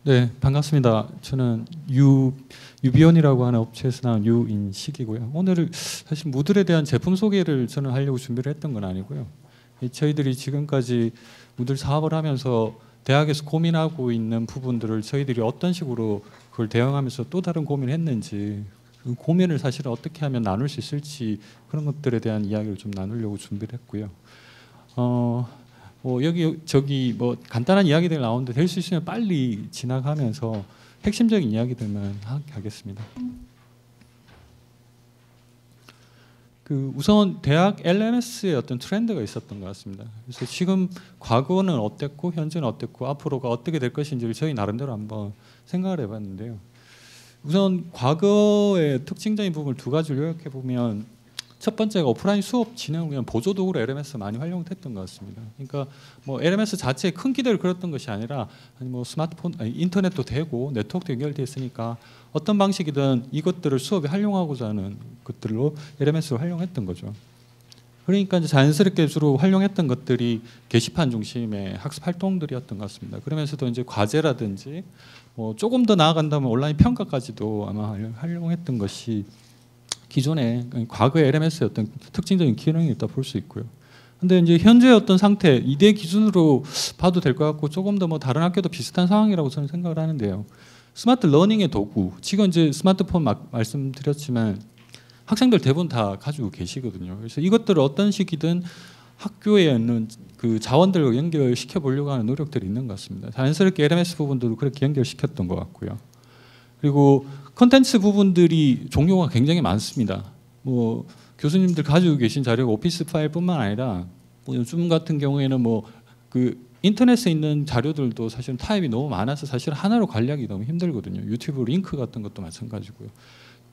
네, 반갑습니다. 저는 유비온이라고 하는 업체에서 나온 유인식이고요. 오늘 사실 무들에 대한 제품 소개를 저는 하려고 준비를 했던 건 아니고요. 저희들이 지금까지 무들 사업을 하면서 대학에서 고민하고 있는 부분들을 저희들이 어떤 식으로 그걸 대응하면서 또 다른 고민을 했는지, 그 고민을 사실 어떻게 하면 나눌 수 있을지, 그런 것들에 대한 이야기를 좀 나누려고 준비를 했고요. 뭐 여기 저기 뭐 간단한 이야기들 나오는데 될 수 있으면 빨리 지나가면서 핵심적인 이야기들만 하겠습니다. 그 우선 대학 LMS의 어떤 트렌드가 있었던 것 같습니다. 그래서 지금 과거는 어땠고 현재는 어땠고 앞으로가 어떻게 될 것인지를 저희 나름대로 한번 생각을 해봤는데요. 우선 과거의 특징적인 부분을 두 가지를 요약해 보면, 첫 번째가 오프라인 수업 진행을 위한 보조 도구로 LMS 많이 활용됐던 것 같습니다. 그러니까 뭐 LMS 자체에 큰 기대를 걸었던 것이 아니라, 뭐 스마트폰, 인터넷도 되고 네트워크도 연결되어 있으니까 어떤 방식이든 이것들을 수업에 활용하고자 하는 것들로 LMS를 활용했던 거죠. 그러니까 이제 자연스럽게 주로 활용했던 것들이 게시판 중심의 학습 활동들이었던 것 같습니다. 그러면서도 이제 과제라든지 뭐 조금 더 나아간다면 온라인 평가까지도 아마 활용했던 것이 기존의 과거의 LMS의 어떤 특징적인 기능이었다 볼 수 있고요. 근데 이제 현재 어떤 상태, 이대 기준으로 봐도 될 것 같고 조금 더 뭐 다른 학교도 비슷한 상황이라고 저는 생각을 하는데요. 스마트 러닝의 도구, 지금 이제 스마트폰 말씀드렸지만 학생들 대부분 다 가지고 계시거든요. 그래서 이것들을 어떤 식이든 학교에 있는 그 자원들과 연결시켜 보려고 하는 노력들이 있는 것 같습니다. 자연스럽게 LMS 부분들도 그렇게 연결시켰던 것 같고요. 그리고 컨텐츠 부분들이 종류가 굉장히 많습니다. 뭐 교수님들 가지고 계신 자료가 오피스 파일뿐만 아니라 뭐 요즘 같은 경우에는 뭐 그 인터넷에 있는 자료들도 사실은 타입이 너무 많아서 사실 하나로 관리하기 너무 힘들거든요. 유튜브 링크 같은 것도 마찬가지고요.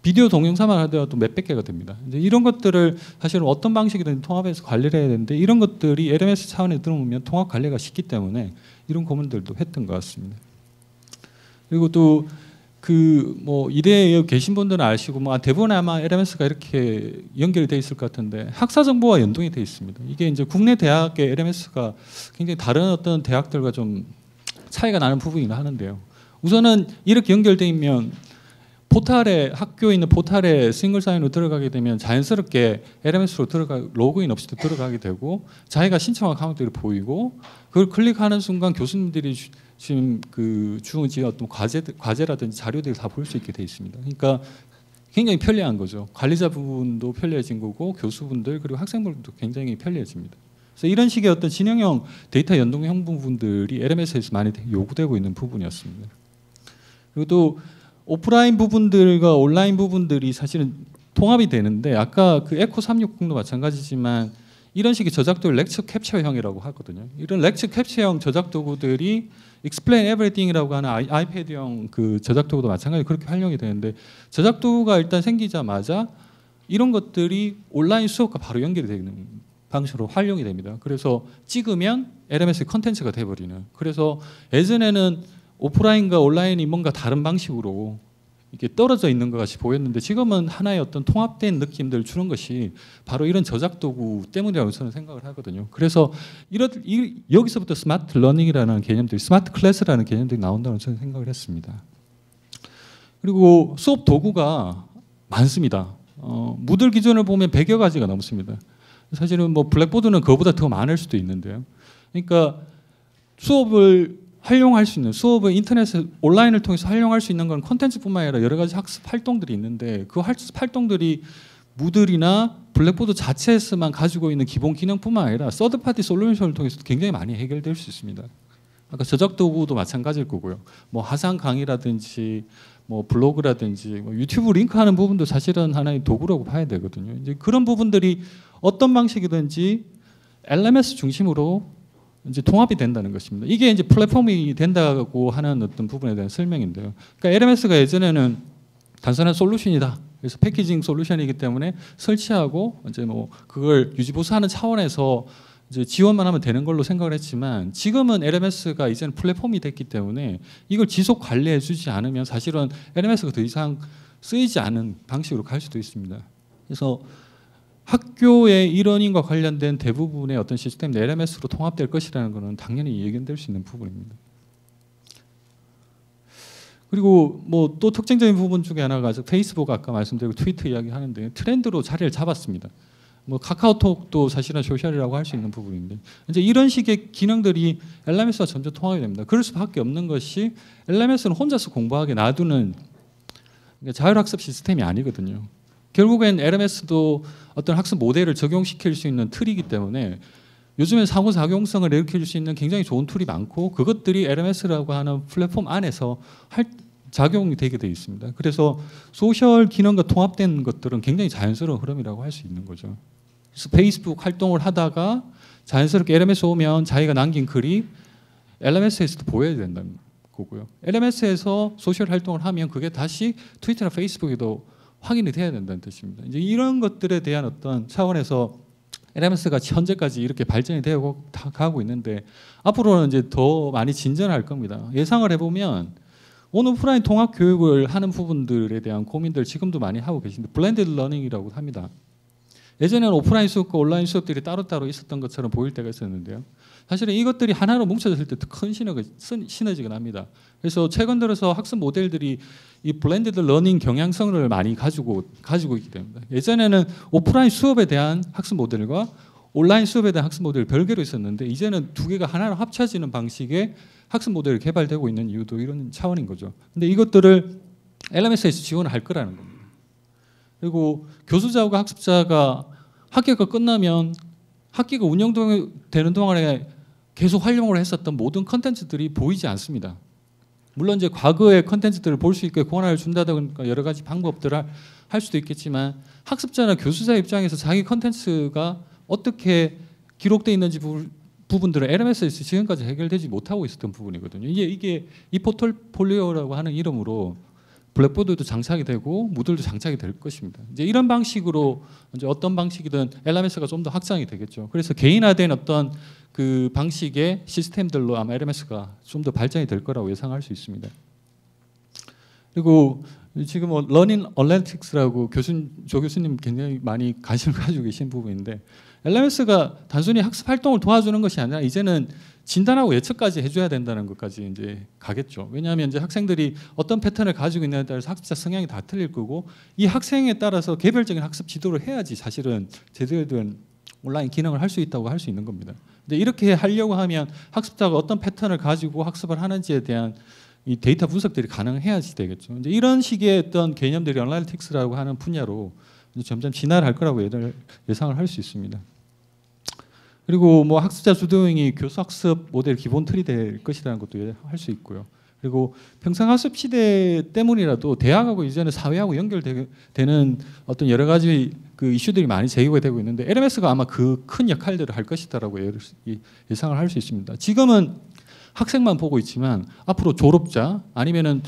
비디오 동영상만 하더라도 몇백 개가 됩니다. 이제 이런 것들을 사실은 어떤 방식이든 통합해서 관리를 해야 되는데, 이런 것들이 LMS 차원에 들어오면 통합 관리가 쉽기 때문에 이런 고민들도 했던 것 같습니다. 그리고 또 그 뭐 이대에 계신 분들은 아시고 뭐 대부분 아마 LMS가 이렇게 연결되어 있을 것 같은데, 학사 정보와 연동이 되어 있습니다. 이게 이제 국내 대학의 LMS가 굉장히 다른 어떤 대학들과 좀 차이가 나는 부분이긴 하는데요. 우선은 이렇게 연결되어 있면 포탈에, 학교에 있는 포탈에 싱글 사인으로 들어가게 되면 자연스럽게 LMS로 로그인 없이도 들어가게 되고, 자기가 신청한 카운트를 보이고, 그걸 클릭하는 순간 교수님들이 지금 그 주어진 어떤 과제라든지 자료들을 다 볼 수 있게 돼 있습니다. 그러니까 굉장히 편리한 거죠. 관리자 부분도 편리해진 거고, 교수분들 그리고 학생분들도 굉장히 편리해집니다. 그래서 이런 식의 어떤 진행형 데이터 연동형 부분들이 LMS에서 많이 요구되고 있는 부분이었습니다. 그리고 또 오프라인 부분들과 온라인 부분들이 사실은 통합이 되는데, 아까 그 에코 360도 마찬가지지만 이런 식의 저작도를 렉처 캡처형이라고 하거든요. 이런 렉처 캡처형 저작 도구들이 Explain Everything이라고 하는 아이패드형 그 저작 도구도 마찬가지로 그렇게 활용이 되는데, 저작 도구가 일단 생기자마자 이런 것들이 온라인 수업과 바로 연결이 되는 방식으로 활용이 됩니다. 그래서 찍으면 LMS 컨텐츠가 돼버리는. 그래서 예전에는 오프라인과 온라인이 뭔가 다른 방식으로 이게 떨어져 있는 것 같이 보였는데, 지금은 하나의 어떤 통합된 느낌들을 주는 것이 바로 이런 저작 도구 때문이라고 저는 생각을 하거든요. 그래서 여기서부터 스마트 러닝이라는 개념들이, 스마트 클래스라는 개념들이 나온다고 저는 생각을 했습니다. 그리고 수업 도구가 많습니다. 무들 기준을 보면 100여 가지가 넘습니다. 사실은 뭐 블랙보드는 그거보다 더 많을 수도 있는데요. 그러니까 수업을 활용할 수 있는, 수업을 인터넷에 온라인을 통해서 활용할 수 있는 건 콘텐츠뿐만 아니라 여러 가지 학습 활동들이 있는데, 그 학습 활동들이 무들이나 블랙보드 자체에서만 가지고 있는 기본 기능뿐만 아니라 서드파티 솔루션을 통해서 굉장히 많이 해결될 수 있습니다. 아까 저작 도구도 마찬가지일 거고요. 뭐 하상 강의라든지 뭐 블로그라든지 뭐 유튜브 링크하는 부분도 사실은 하나의 도구라고 봐야 되거든요. 이제 그런 부분들이 어떤 방식이든지 LMS 중심으로 이제 통합이 된다는 것입니다. 이게 이제 플랫폼이 된다고 하는 어떤 부분에 대한 설명인데요. 그러니까 LMS가 예전에는 단순한 솔루션이다. 그래서 패키징 솔루션이기 때문에 설치하고 이제 뭐 그걸 유지보수하는 차원에서 이제 지원만 하면 되는 걸로 생각을 했지만, 지금은 LMS가 이제는 플랫폼이 됐기 때문에 이걸 지속 관리해주지 않으면 사실은 LMS가 더 이상 쓰이지 않은 방식으로 갈 수도 있습니다. 그래서 학교의 일원인과 관련된 대부분의 어떤 시스템이 LMS로 통합될 것이라는 것은 당연히 예견될 수 있는 부분입니다. 그리고 뭐 또 특징적인 부분 중에 하나가 페이스북 아까 말씀드리고 트위터 이야기 하는데 트렌드로 자리를 잡았습니다. 뭐 카카오톡도 사실은 소셜이라고 할 수 있는 부분인데 이제 이런 식의 기능들이 LMS와 점점 통하게 됩니다. 그럴 수밖에 없는 것이 LMS는 혼자서 공부하게 놔두는 자율학습 시스템이 아니거든요. 결국엔 LMS도 어떤 학습 모델을 적용시킬 수 있는 틀이기 때문에 요즘엔 상호작용성을 일으킬 수 있는 굉장히 좋은 툴이 많고 그것들이 LMS라고 하는 플랫폼 안에서 작용이 되게 되어 있습니다. 그래서 소셜 기능과 통합된 것들은 굉장히 자연스러운 흐름이라고 할 수 있는 거죠. 그래서 페이스북 활동을 하다가 자연스럽게 LMS 오면 자기가 남긴 글이 LMS에서도 보여야 된다는 거고요. LMS에서 소셜 활동을 하면 그게 다시 트위터나 페이스북에도 확인이 돼야 된다는 뜻입니다. 이제 이런 것들에 대한 어떤 차원에서 LMS가 현재까지 이렇게 발전이 되고 가고 있는데 앞으로는 이제 더 많이 진전할 겁니다. 예상을 해보면 온오프라인 통합 교육을 하는 부분들에 대한 고민들 지금도 많이 하고 계신데 블렌디드 러닝이라고 합니다. 예전에는 오프라인 수업과 온라인 수업들이 따로따로 있었던 것처럼 보일 때가 있었는데요. 사실은 이것들이 하나로 뭉쳐졌을 때 큰 시너지가 납니다. 그래서 최근 들어서 학습 모델들이 이 블렌디드 러닝 경향성을 많이 가지고 있기 때문에 예전에는 오프라인 수업에 대한 학습 모델과 온라인 수업에 대한 학습 모델이 별개로 있었는데 이제는 두 개가 하나로 합쳐지는 방식의 학습 모델이 개발되고 있는 이유도 이런 차원인 거죠. 근데 이것들을 LMS에서 지원을 할 거라는 겁니다. 그리고 교수자와 학습자가 학기가 끝나면 학기가 운영되는 동안에 계속 활용을 했었던 모든 컨텐츠들이 보이지 않습니다. 물론 이제 과거의 컨텐츠들을 볼 수 있게 권한을 준다든가 여러 가지 방법들을 할 수도 있겠지만 학습자나 교수자 입장에서 자기 컨텐츠가 어떻게 기록되어 있는지 부분들은 LMS에서 지금까지 해결되지 못하고 있었던 부분이거든요. 이게 이 포트폴리오라고 하는 이름으로 블랙보드도 장착이 되고 무들도 장착이 될 것입니다. 이제 이런 방식으로 이제 어떤 방식이든 LMS가 좀 더 확장이 되겠죠. 그래서 개인화된 어떤 그 방식의 시스템들로 아마 LMS가 좀 더 발전이 될 거라고 예상할 수 있습니다. 그리고 지금 뭐 러닝 어널리틱스라고 조 교수님 굉장히 많이 관심을 가지고 계신 부분인데 LMS가 단순히 학습 활동을 도와주는 것이 아니라 이제는 진단하고 예측까지 해줘야 된다는 것까지 이제 가겠죠. 왜냐하면 이제 학생들이 어떤 패턴을 가지고 있느냐에 따라서 학습자 성향이 다 틀릴 거고 이 학생에 따라서 개별적인 학습 지도를 해야지 사실은 제대로 된 온라인 기능을 할 수 있다고 할 수 있는 겁니다. 근데 이렇게 하려고 하면 학습자가 어떤 패턴을 가지고 학습을 하는지에 대한 이 데이터 분석들이 가능해야지 되겠죠. 이제 이런 식의 어떤 개념들이 어널리틱스라고 하는 분야로 점점 진화를 할 거라고 예상을 할 수 있습니다. 그리고 뭐 학습자 주도형이 교수 학습 모델 기본 틀이 될 것이라는 것도 할 수 있고요. 그리고 평생 학습 시대 때문이라도 대학하고 이제는 사회하고 연결되는 어떤 여러 가지 그 이슈들이 많이 제기가 되고 있는데 LMS가 아마 그 큰 역할들을 할 것이다라고 예상을 할 수 있습니다. 지금은 학생만 보고 있지만 앞으로 졸업자 아니면은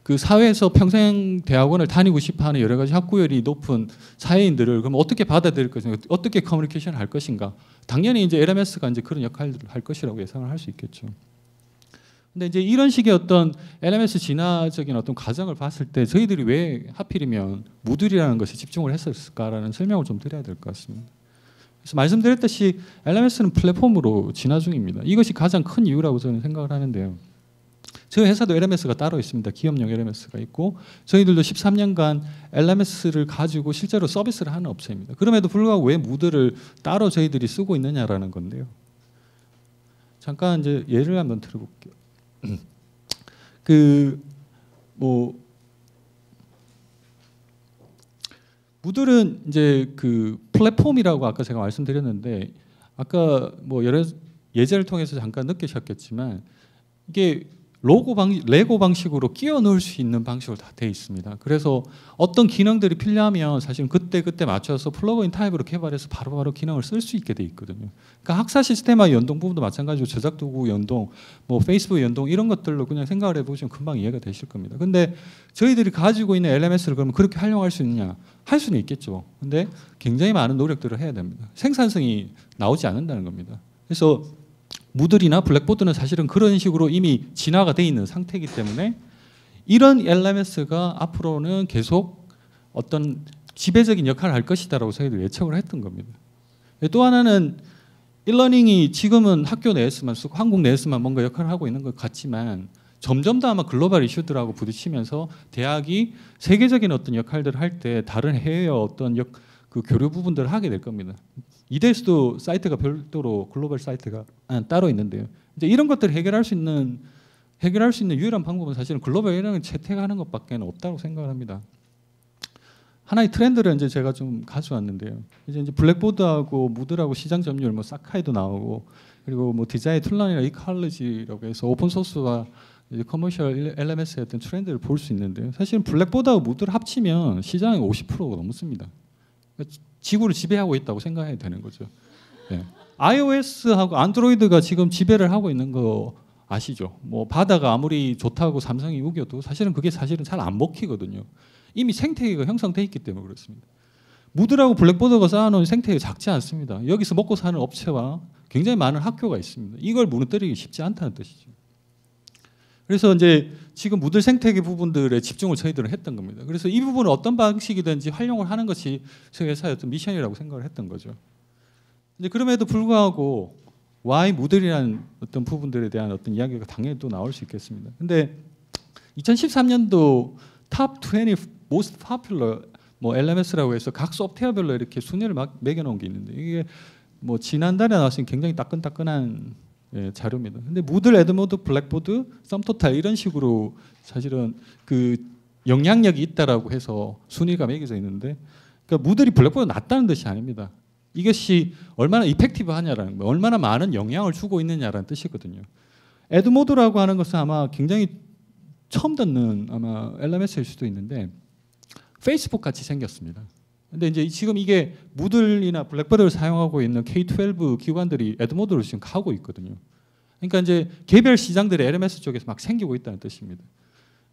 그 사회에서 평생 대학원을 다니고 싶어하는 여러 가지 학구열이 높은 사회인들을 그럼 어떻게 받아들일 것인가, 어떻게 커뮤니케이션을 할 것인가. 당연히 이제 LMS가 이제 그런 역할들을 할 것이라고 예상을 할 수 있겠죠. 근데 이제 이런 식의 어떤 LMS 진화적인 어떤 과정을 봤을 때 저희들이 왜 하필이면 무들이라는 것에 집중을 했었을까라는 설명을 좀 드려야 될 것 같습니다. 그래서 말씀드렸듯이 LMS는 플랫폼으로 진화 중입니다. 이것이 가장 큰 이유라고 저는 생각을 하는데요. 저희 회사도 LMS가 따로 있습니다. 기업용 LMS가 있고 저희들도 13년간 LMS를 가지고 실제로 서비스를 하는 업체입니다. 그럼에도 불구하고 왜 무드를 따로 저희들이 쓰고 있느냐라는 건데요. 잠깐 이제 예를 한번 들어볼게요. 무들은 이제 그 플랫폼이라고 아까 제가 말씀드렸는데 아까 뭐 여러 예제를 통해서 잠깐 느끼셨겠지만 이게 레고 방식으로 끼워 넣을 수 있는 방식으로 다 되어 있습니다. 그래서 어떤 기능들이 필요하면 사실은 그때 맞춰서 플러그인 타입으로 개발해서 바로바로 기능을 쓸 수 있게 되어 있거든요. 그러니까 학사 시스템과 연동 부분도 마찬가지로 제작 도구 연동, 뭐 페이스북 연동 이런 것들로 그냥 생각을 해보시면 금방 이해가 되실 겁니다. 근데 저희들이 가지고 있는 LMS를 그러면 그렇게 활용할 수 있느냐? 할 수는 있겠죠. 근데 굉장히 많은 노력들을 해야 됩니다. 생산성이 나오지 않는다는 겁니다. 그래서 무들이나 블랙보드는 사실은 그런 식으로 이미 진화가 돼 있는 상태이기 때문에 이런 LMS가 앞으로는 계속 어떤 지배적인 역할을 할 것이다라고 저희도 예측을 했던 겁니다. 또 하나는 일러닝이 지금은 학교 내에서만 쓰고 한국 내에서만 뭔가 역할을 하고 있는 것 같지만 점점 더 아마 글로벌 이슈들하고 부딪히면서 대학이 세계적인 어떤 역할들을 할 때 다른 해외의 어떤 그 교류 부분들을 하게 될 겁니다. 이데스도 사이트가 별도로 글로벌 사이트가 따로 있는데요. 이제 이런 것들을 해결할 수 있는 유일한 방법은 사실은 글로벌 이론을 채택하는 것밖에 없다고 생각을 합니다. 하나의 트렌드를 이제 제가 좀 가져왔는데요. 이제 블랙보드하고 무드라고 시장 점유율, 뭐 사카이도 나오고, 그리고 뭐 디자인 툴런이나 이컬러지라고 해서 오픈 소스와 이제 커머셜 LMS의 어떤 트렌드를 볼 수 있는데요. 사실은 블랙보드하고 무드를 합치면 시장의 50%가 넘습니다. 그러니까 지구를 지배하고 있다고 생각해야 되는 거죠. 네. iOS하고 안드로이드가 지금 지배를 하고 있는 거 아시죠? 뭐 바다가 아무리 좋다고 삼성이 우겨도 사실은 그게 잘 안 먹히거든요. 이미 생태계가 형성돼 있기 때문에 그렇습니다. 무드라고 블랙보드가 쌓아놓은 생태계가 작지 않습니다. 여기서 먹고 사는 업체와 굉장히 많은 학교가 있습니다. 이걸 무너뜨리기 쉽지 않다는 뜻이죠. 그래서 이제 지금 무드 생태계 부분들에 집중을 저희들은 했던 겁니다. 그래서 이 부분을 어떤 방식이든지 활용을 하는 것이 저희 회사의 어떤 미션이라고 생각을 했던 거죠. 이제 그럼에도 불구하고 why 무드라는 어떤 부분들에 대한 어떤 이야기가 당연히 또 나올 수 있겠습니다. 근데 2013년도 탑 20 most popular 뭐 LMS라고 해서 각 소프트웨어별로 이렇게 순위를 막 매겨놓은 게 있는데 이게 뭐 지난달에 나왔으니 굉장히 따끈따끈한 자료입니다. 근데 무드, 에드모드, 블랙보드, 썸토탈 이런 식으로 사실은 그 영향력이 있다라고 해서 순위가 매겨져 있는데, 그러니까 무들이 블랙보드가 낫다는 뜻이 아닙니다. 이것이 얼마나 이펙티브하냐라는 거예요. 얼마나 많은 영향을 주고 있느냐라는 뜻이거든요. 에드모드라고 하는 것은 아마 굉장히 처음 듣는 아마 LMS일 수도 있는데 페이스북 같이 생겼습니다. 근데 이제 지금 이게 무들이나 블랙보드를 사용하고 있는 K-12 기관들이 에드모드를 지금 가고 있거든요. 그러니까 이제 개별 시장들이 LMS 쪽에서 막 생기고 있다는 뜻입니다.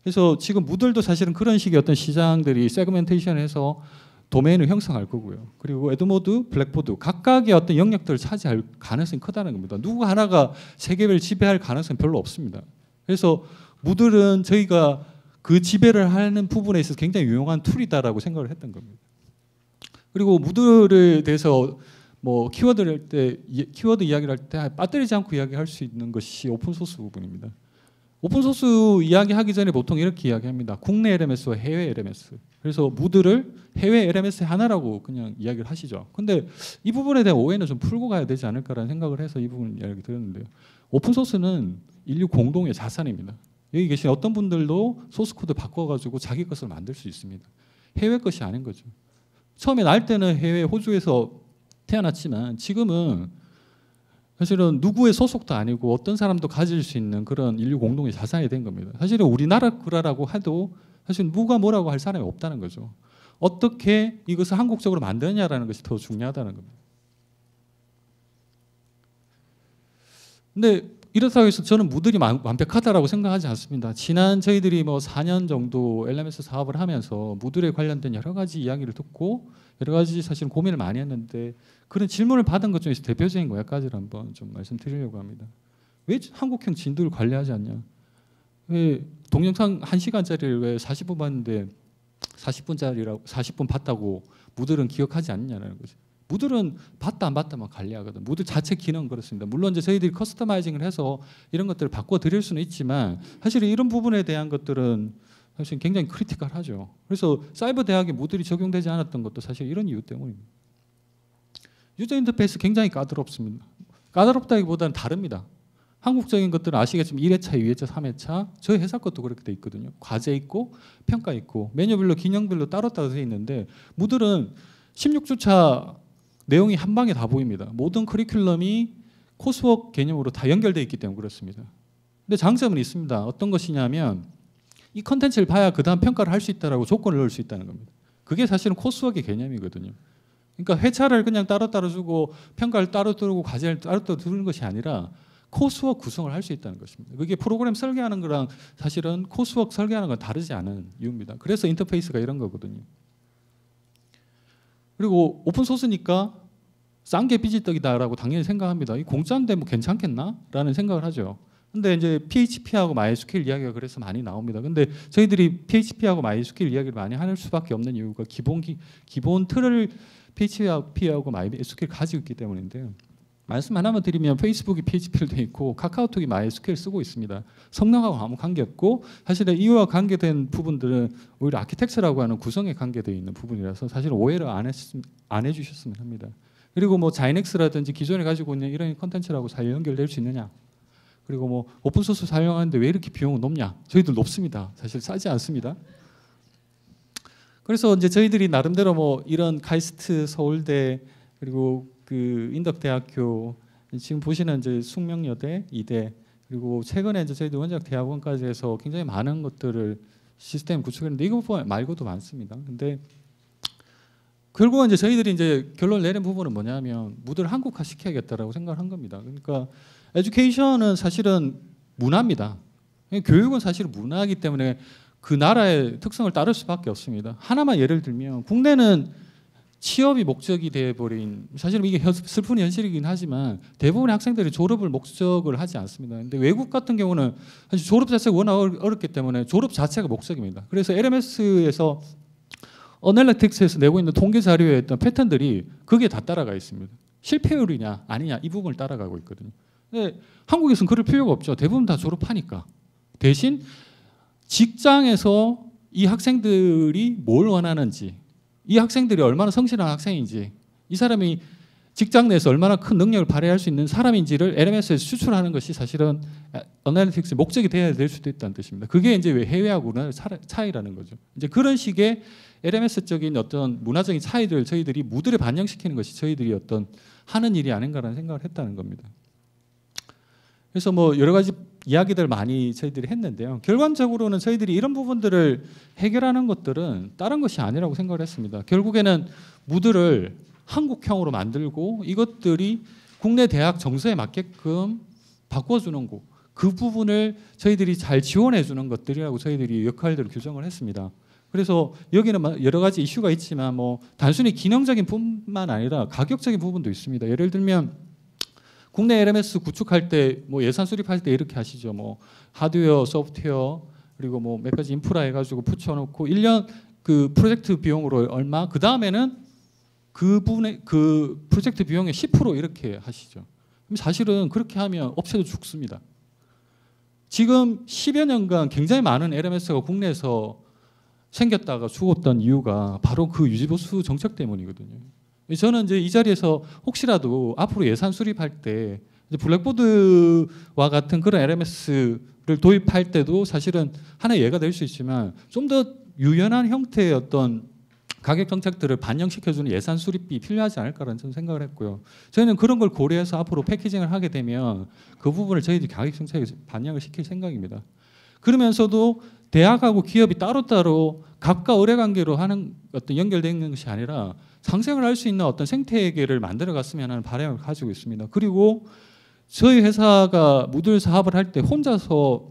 그래서 지금 무들도 사실은 그런 식의 어떤 시장들이 세그멘테이션해서 도메인을 형성할 거고요. 그리고 에드모드, 블랙보드 각각의 어떤 영역들을 차지할 가능성이 크다는 겁니다. 누구 하나가 세계를 지배할 가능성은 별로 없습니다. 그래서 무들은 저희가 그 지배를 하는 부분에 있어서 굉장히 유용한 툴이다라고 생각을 했던 겁니다. 그리고 무드에 대해서 뭐 키워드 이야기를 할 때 빠뜨리지 않고 이야기할 수 있는 것이 오픈 소스 부분입니다. 오픈 소스 이야기하기 전에 보통 이렇게 이야기합니다. 국내 LMS와 해외 LMS. 그래서 무드를 해외 LMS의 하나라고 그냥 이야기를 하시죠. 근데 이 부분에 대한 오해는 좀 풀고 가야 되지 않을까라는 생각을 해서 이 부분 이야기 드렸는데요. 오픈 소스는 인류 공동의 자산입니다. 여기 계신 어떤 분들도 소스 코드 바꿔가지고 자기 것을 만들 수 있습니다. 해외 것이 아닌 거죠. 처음에 날 때는 해외 호주에서 태어났지만 지금은 사실은 누구의 소속도 아니고 어떤 사람도 가질 수 있는 그런 인류 공동의 자산이 된 겁니다. 사실은 우리나라 거라고 해도 사실 누가 뭐라고 할 사람이 없다는 거죠. 어떻게 이것을 한국적으로 만드느냐라는 것이 더 중요하다는 겁니다. 근데 이렇다고 해서 저는 무들이 완벽하다라고 생각하지 않습니다. 지난 저희들이 뭐 4년 정도 LMS 사업을 하면서 무들에 관련된 여러 가지 이야기를 듣고 여러 가지 사실 고민을 많이 했는데 그런 질문을 받은 것 중에서 대표적인 거 몇 가지를 한번 좀 말씀드리려고 합니다. 왜 한국형 진도를 관리하지 않냐? 왜 동영상 1시간짜리를 왜 40분 봤는데 40분 봤다고 무들은 기억하지 않느냐는 거죠. 무들은 봤다 안 봤다만 관리하거든. 무들 자체 기능은 그렇습니다. 물론 이제 저희들이 커스터마이징을 해서 이런 것들을 바꿔 드릴 수는 있지만 사실 이런 부분에 대한 것들은 사실 굉장히 크리티컬하죠. 그래서 사이버 대학에 무들이 적용되지 않았던 것도 사실 이런 이유 때문입니다. 유저 인터페이스 굉장히 까다롭습니다. 까다롭다기보다는 다릅니다. 한국적인 것들은 아시겠지만 1회차, 2회차, 3회차 저희 회사 것도 그렇게 돼 있거든요. 과제 있고 평가 있고 메뉴별로 기능별로 따로따로 돼 있는데 무들은 16주차 내용이 한 방에 다 보입니다. 모든 커리큘럼이 코스워크 개념으로 다 연결되어 있기 때문에 그렇습니다. 근데 장점은 있습니다. 어떤 것이냐면 이 컨텐츠를 봐야 그 다음 평가를 할 수 있다라고 조건을 넣을 수 있다는 겁니다. 그게 사실은 코스워크의 개념이거든요. 그러니까 회차를 그냥 따로따로 주고 평가를 따로 두고 과제를 따로따로 두는 것이 아니라 코스워크 구성을 할 수 있다는 것입니다. 그게 프로그램 설계하는 거랑 사실은 코스워크 설계하는 건 다르지 않은 이유입니다. 그래서 인터페이스가 이런 거거든요. 그리고 오픈 소스니까 싼 게 삐지떡이다라고 당연히 생각합니다. 이 공짜인데 뭐 괜찮겠나라는 생각을 하죠. 근데 이제 PHP하고 MySQL 이야기가 그래서 많이 나옵니다. 근데 저희들이 PHP하고 MySQL 이야기를 많이 할 수밖에 없는 이유가 기본 틀을 PHP하고 MySQL 가지고 있기 때문인데요. 말씀 하나만 드리면 페이스북이 PHP로 되어 있고 카카오톡이 MySQL 쓰고 있습니다. 성능하고 아무 관계 없고 사실은 이와 관계된 부분들은 오히려 아키텍처라고 하는 구성에 관계되어 있는 부분이라서 사실 오해를 안 해주셨으면 합니다. 그리고 뭐 자이넥스라든지 기존에 가지고 있는 이런 컨텐츠라고 잘 연결될 수 있느냐, 그리고 뭐 오픈소스 사용하는데 왜 이렇게 비용은 높냐? 저희들 높습니다. 사실 싸지 않습니다. 그래서 이제 저희들이 나름대로 뭐 이런 카이스트 서울대 그리고 그 인덕대학교 지금 보시는 이제 숙명여대, 이대 그리고 최근에 이제 저희들 원작 대학원까지 해서 굉장히 많은 것들을 시스템 구축했는데 이거 말고도 많습니다. 근데 결국은 이제 저희들이 이제 결론 내린 부분은 뭐냐면 무드를 한국화 시켜야겠다라고 생각을 한 겁니다. 그러니까 에듀케이션은 사실은 문화입니다. 교육은 사실 문화이기 때문에 그 나라의 특성을 따를 수밖에 없습니다. 하나만 예를 들면 국내는 취업이 목적이 돼버린, 사실은 이게 슬픈 현실이긴 하지만 대부분의 학생들이 졸업을 목적을 하지 않습니다. 근데 외국 같은 경우는 사실 졸업 자체가 워낙 어렵기 때문에 졸업 자체가 목적입니다. 그래서 LMS에서 어널리틱스에서 내고 있는 통계 자료에 어떤 패턴들이 거기에 다 따라가 있습니다. 실패율이냐 아니냐 이 부분을 따라가고 있거든요. 근데 한국에서는 그럴 필요가 없죠. 대부분 다 졸업하니까. 대신 직장에서 이 학생들이 뭘 원하는지, 이 학생들이 얼마나 성실한 학생인지, 이 사람이 직장 내에서 얼마나 큰 능력을 발휘할 수 있는 사람인지를 LMS에서 추출하는 것이 사실은 어널리틱스의 목적이 되어야 될 수도 있다는 뜻입니다. 그게 이제 해외하고는 차이라는 거죠. 이제 그런 식의 LMS적인 어떤 문화적인 차이들을 저희들이 무드에 반영시키는 것이 저희들이 어떤 하는 일이 아닌가라는 생각을 했다는 겁니다. 그래서 뭐 여러 가지 이야기들 많이 저희들이 했는데요. 결과적으로는 저희들이 이런 부분들을 해결하는 것들은 다른 것이 아니라고 생각을 했습니다. 결국에는 무드를 한국형으로 만들고 이것들이 국내 대학 정서에 맞게끔 바꿔주는 거, 그 부분을 저희들이 잘 지원해 주는 것들이라고 저희들이 역할들을 규정을 했습니다. 그래서 여기는 여러 가지 이슈가 있지만 뭐 단순히 기능적인 뿐만 아니라 가격적인 부분도 있습니다. 예를 들면 국내 LMS 구축할 때 뭐 예산 수립할 때 이렇게 하시죠. 뭐 하드웨어, 소프트웨어 그리고 뭐 몇 가지 인프라 해가지고 붙여놓고 1년 그 프로젝트 비용으로 얼마, 그 다음에는 그 분의 그 프로젝트 비용의 10% 이렇게 하시죠. 사실은 그렇게 하면 업체도 죽습니다. 지금 10여 년간 굉장히 많은 LMS가 국내에서 생겼다가 죽었던 이유가 바로 그 유지보수 정책 때문이거든요. 저는 이제 이 자리에서 혹시라도 앞으로 예산 수립할 때 블랙보드와 같은 그런 LMS를 도입할 때도 사실은 하나의 예가 될 수 있지만 좀 더 유연한 형태의 어떤 가격 정책들을 반영시켜주는 예산 수립비 필요하지 않을까라는 저는 생각을 했고요. 저희는 그런 걸 고려해서 앞으로 패키징을 하게 되면 그 부분을 저희들이 가격 정책에 반영을 시킬 생각입니다. 그러면서도 대학하고 기업이 따로따로 각과 의뢰 관계로 하는 어떤 연결되어 있는 것이 아니라 상생을 할 수 있는 어떤 생태계를 만들어 갔으면 하는 바람을 가지고 있습니다. 그리고 저희 회사가 무들 사업을 할 때 혼자서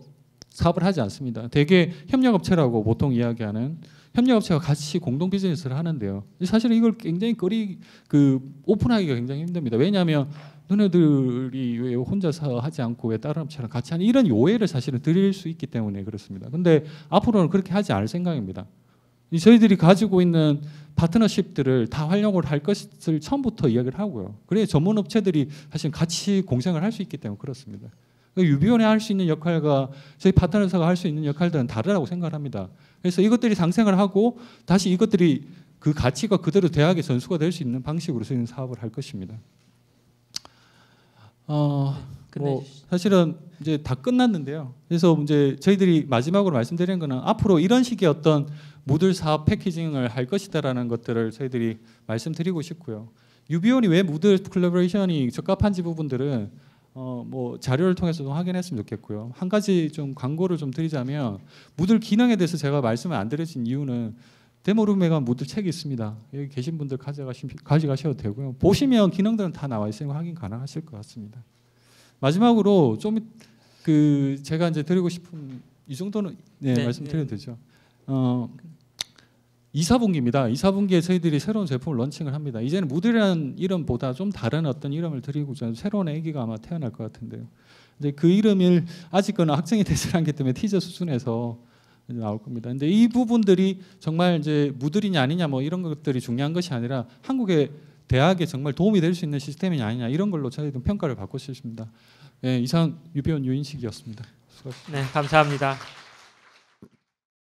사업을 하지 않습니다. 대개 협력업체라고 보통 이야기하는 협력업체가 같이 공동 비즈니스를 하는데요. 사실은 이걸 굉장히 오픈하기가 굉장히 힘듭니다. 왜냐하면 너네들이 왜 혼자서 하지 않고 왜 다른 업체랑 같이 하는 이런 오해를 사실은 드릴 수 있기 때문에 그렇습니다. 근데 앞으로는 그렇게 하지 않을 생각입니다. 저희들이 가지고 있는 파트너십들을 다 활용을 할 것을 처음부터 이야기를 하고요. 그래야 전문 업체들이 사실 같이 공생을 할 수 있기 때문에 그렇습니다. 유비원에 할 수 있는 역할과 저희 파트너사가 할 수 있는 역할들은 다르다고 생각을 합니다. 그래서 이것들이 상생을 하고 다시 이것들이 그 가치가 그대로 대학의 전수가 될 수 있는 방식으로 저희는 사업을 할 것입니다. 뭐 사실은 이제 다 끝났는데요. 그래서 이제 저희들이 마지막으로 말씀드리는 거는 앞으로 이런 식의 어떤 무들 사업 패키징을 할 것이다라는 것들을 저희들이 말씀드리고 싶고요. 유비온이 왜 무들 콜라보레이션이 적합한지 부분들은 뭐 자료를 통해서도 확인했으면 좋겠고요. 한 가지 좀 광고를 좀 드리자면 무들 기능에 대해서 제가 말씀을 안 드린 이유는 데모룸에 가면 무들 책이 있습니다. 여기 계신 분들 가져가셔도 되고요. 보시면 기능들은 다 나와 있으니까 확인 가능하실 것 같습니다. 마지막으로 좀 제가 이제 드리고 싶은 이 정도는 말씀드려도 되죠. 2, 4분기입니다. 2, 4분기에 저희들이 새로운 제품을 런칭을 합니다. 이제는 무들이라는 이름보다 좀 다른 어떤 이름을 드리고 새로운 애기가 아마 태어날 것 같은데요. 이제 그 이름을 아직은 확정이 되지 않기 때문에 티저 수준에서 나올 겁니다. 근데 이 부분들이 정말 이제 무들이냐 아니냐 뭐 이런 것들이 중요한 것이 아니라 한국의 대학에 정말 도움이 될 수 있는 시스템이 아니냐 이런 걸로 저희는 평가를 받고 싶습니다. 예, 이상 유비원 유인식이었습니다. 수고하셨습니다. 네, 감사합니다.